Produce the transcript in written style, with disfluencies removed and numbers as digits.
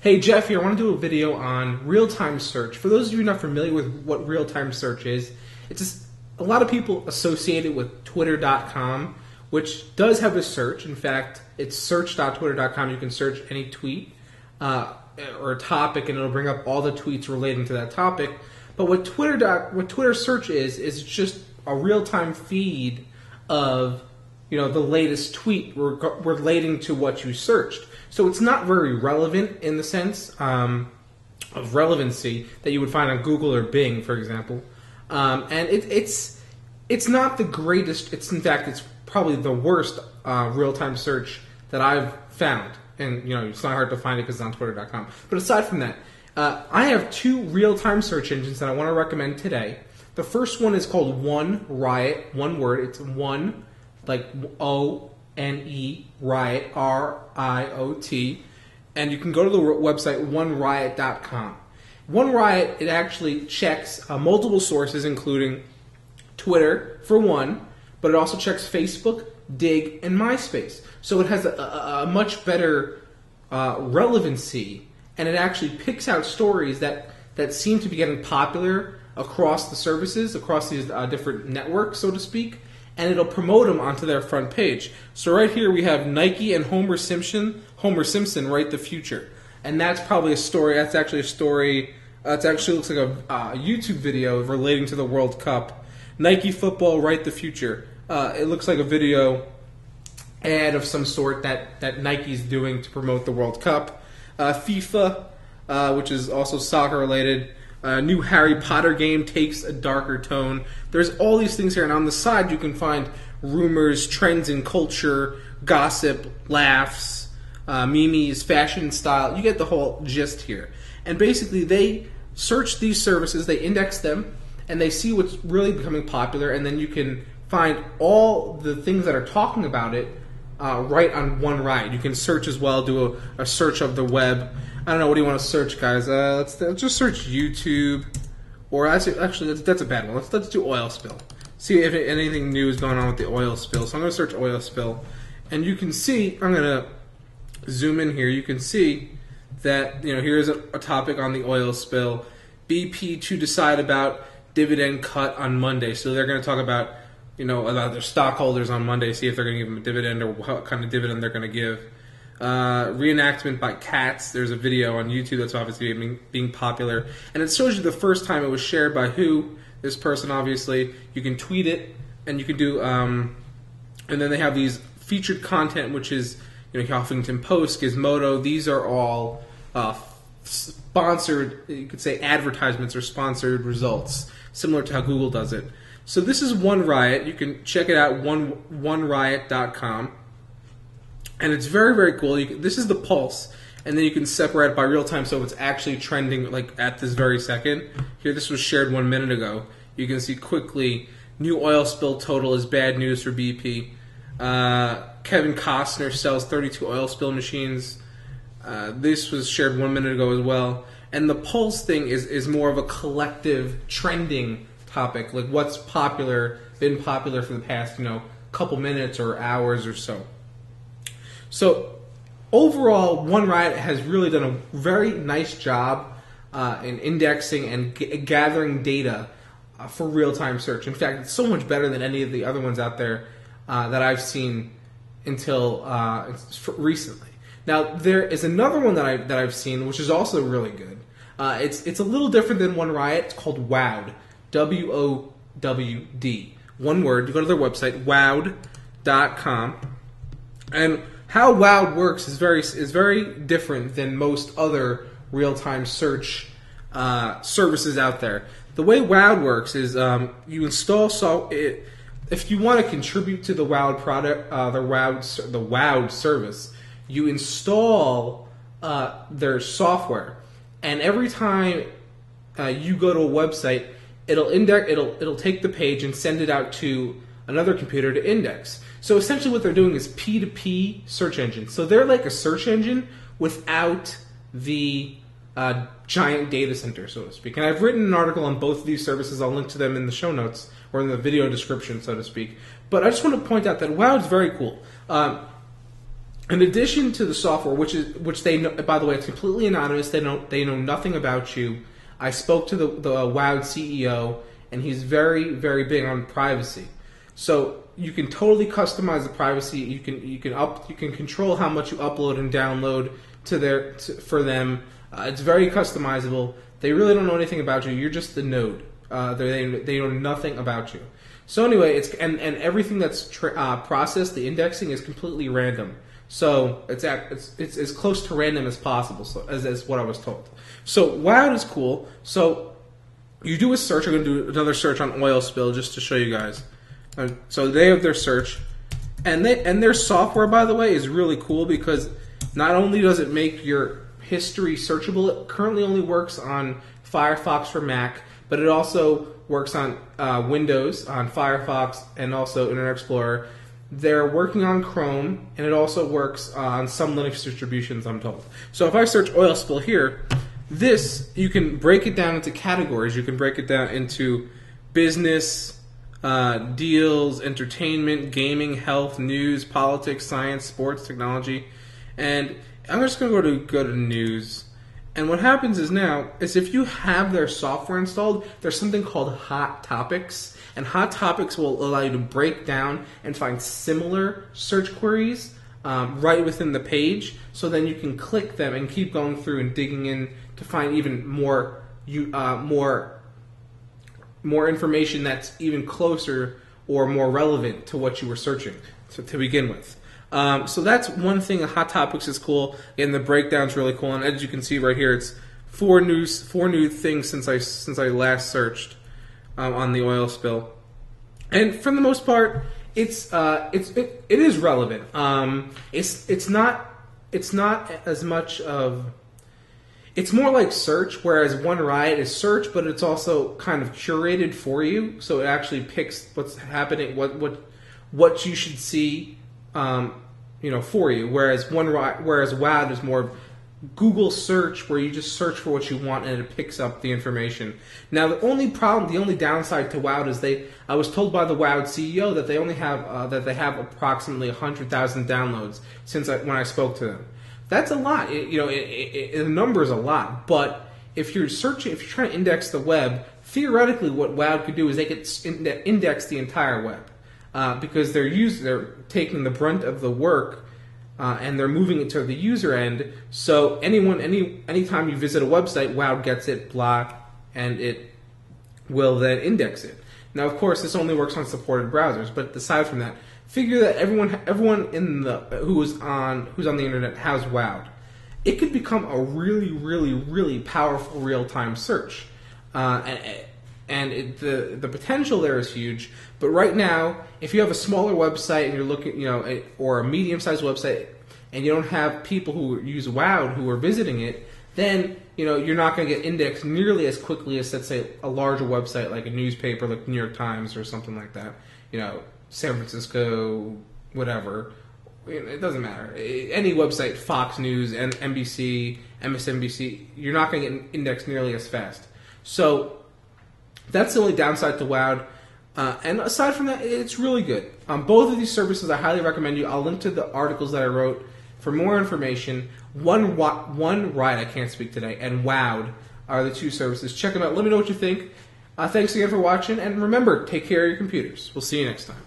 Hey, Jeff here. I want to do a video on real-time search. For those of you not familiar with what real-time search is, it's just a lot of people associate it with Twitter.com, which does have a search. In fact, it's search.twitter.com. You can search any tweet or a topic, and it'll bring up all the tweets relating to that topic. But what Twitter search is just a real-time feed of the latest tweet relating to what you searched. So it's not very relevant in the sense of relevancy that you would find on Google or Bing, for example. And it's not the greatest. It's probably the worst real-time search that I've found. And it's not hard to find it because it's on Twitter.com. But aside from that, I have two real-time search engines that I want to recommend today. The first one is called One Riot. One word. It's one, like O-N-E, Riot, R-I-O-T. And you can go to the website oneriot.com. One Riot, it actually checks multiple sources, including Twitter, for one, but it also checks Facebook, Dig, and MySpace. So it has a much better relevancy, and it actually picks out stories that seem to be getting popular across the services, across these different networks, so to speak, and it'll promote them onto their front page. So right here we have Nike and Homer Simpson write the future. And that's probably a story, that's actually a story, it actually looks like a YouTube video relating to the World Cup. Nike football, write the future. It looks like a video ad of some sort that Nike's doing to promote the World Cup. FIFA, which is also soccer related. New Harry Potter game takes a darker tone. There's all these things here, and on the side you can find rumors, trends in culture, gossip, laughs, memes, fashion, style. You get the whole gist here. And basically they search these services, they index them, and they see what's really becoming popular, and then you can find all the things that are talking about it right on one ride. You can search as well, do a search of the web. I don't know, what do you want to search, guys? Let's just search YouTube, or actually that's a bad one. Let's do oil spill. See if anything new is going on with the oil spill. So I'm going to search oil spill, and you can see, I'm going to zoom in here, you can see that here's a topic on the oil spill. BP to decide about dividend cut on Monday. So they're going to talk about about their stockholders on Monday, see if they're going to give them a dividend or what kind of dividend they're going to give. Reenactment by cats. There's a video on YouTube that's obviously being popular, and it shows you the first time it was shared by who. This person, obviously. You can tweet it, and you can do and then they have these featured content, which is Huffington Post, Gizmodo. These are all sponsored, you could say, advertisements or sponsored results, similar to how Google does it. So this is One Riot. You can check it out, oneriot.com. And it's very, very cool. This is the pulse, and then you can separate it by real time, so it's actually trending like at this very second. Here, this was shared 1 minute ago. You can see quickly, new oil spill total is bad news for BP. Kevin Costner sells 32 oil spill machines. This was shared 1 minute ago as well. And the pulse thing is more of a collective trending topic, like what's been popular for the past couple minutes or hours or so. So overall, One Riot has really done a very nice job in indexing and gathering data for real-time search. In fact, it's so much better than any of the other ones out there that I've seen until recently. Now, there is another one that I've seen, which is also really good. It's a little different than One Riot. It's called Wowd, W-O-W-D. One word. You go to their website, wowd.com, and how Wowd works is very different than most other real-time search services out there. The way Wowd works is you install if you want to contribute to the Wowd product, the Wowd service, you install their software, and every time you go to a website, it'll take the page and send it out to another computer to index. So essentially what they're doing is P2P search engine. So they're like a search engine without the giant data center, so to speak. And I've written an article on both of these services. I'll link to them in the show notes or in the video description, so to speak. But I just want to point out that Wowd is very cool. in addition to the software, which they know, by the way, it's completely anonymous. They know nothing about you. I spoke to the WOW CEO, and he's very, very big on privacy. So you can totally customize the privacy. You can control how much you upload and download for them. It's very customizable. They really don't know anything about you. You're just the node. They know nothing about you. So anyway, and everything that's processed, the indexing is completely random. So it's as close to random as possible. So as what I was told. So WOW is cool. So you do a search. I'm going to do another search on oil spill just to show you guys. So they have their search, and their software, by the way, is really cool because not only does it make your history searchable, it currently only works on Firefox for Mac, but it also works on Windows, on Firefox, and also Internet Explorer. They're working on Chrome, and it also works on some Linux distributions, I'm told. So if I search oil spill here, you can break it down into categories. You can break it down into business, deals, entertainment, gaming, health, news, politics, science, sports, technology, and I'm just going to go to news. And what happens is if you have their software installed, there's something called Hot Topics, and Hot Topics will allow you to break down and find similar search queries right within the page. So then you can click them and keep going through and digging in to find even more information that's even closer or more relevant to what you were searching to begin with. So that's one thing. Hot Topics is cool, and the breakdown's really cool. And as you can see right here, it's four new things since I last searched on the oil spill. And for the most part, it is relevant. It's not as much of. It's more like search, whereas One Riot is search, but it's also kind of curated for you. So it actually picks what's happening, what you should see, for you. Whereas WOW is more Google search, where you just search for what you want and it picks up the information. Now the only downside to WOW is I was told by the WOW CEO that they only have approximately 100,000 downloads when I spoke to them. That's a lot. The number is a lot. But if you're trying to index the web, theoretically, what WOW could do is they could index the entire web because they're taking the brunt of the work and they're moving it to the user end. So anytime you visit a website, WOW gets it, and it will then index it. Now, of course, this only works on supported browsers. But aside from that, figure that everyone who's on the internet has WOW. It could become a really, really, really powerful real-time search, the potential there is huge. But right now, if you have a smaller website and you're looking, or a medium-sized website, and you don't have people who use WOW who are visiting it, then you're not going to get indexed nearly as quickly as, let's say, a larger website like a newspaper, like New York Times or something like that. San Francisco, whatever. It doesn't matter. Any website, Fox News, and NBC, MSNBC, you're not going to get indexed nearly as fast. So that's the only downside to WOW. And aside from that, it's really good. Both of these services, I highly recommend you. I'll link to the articles that I wrote for more information. One Riot, I can't speak today, and WOW are the two services. Check them out. Let me know what you think. Thanks again for watching, and remember, take care of your computers. We'll see you next time.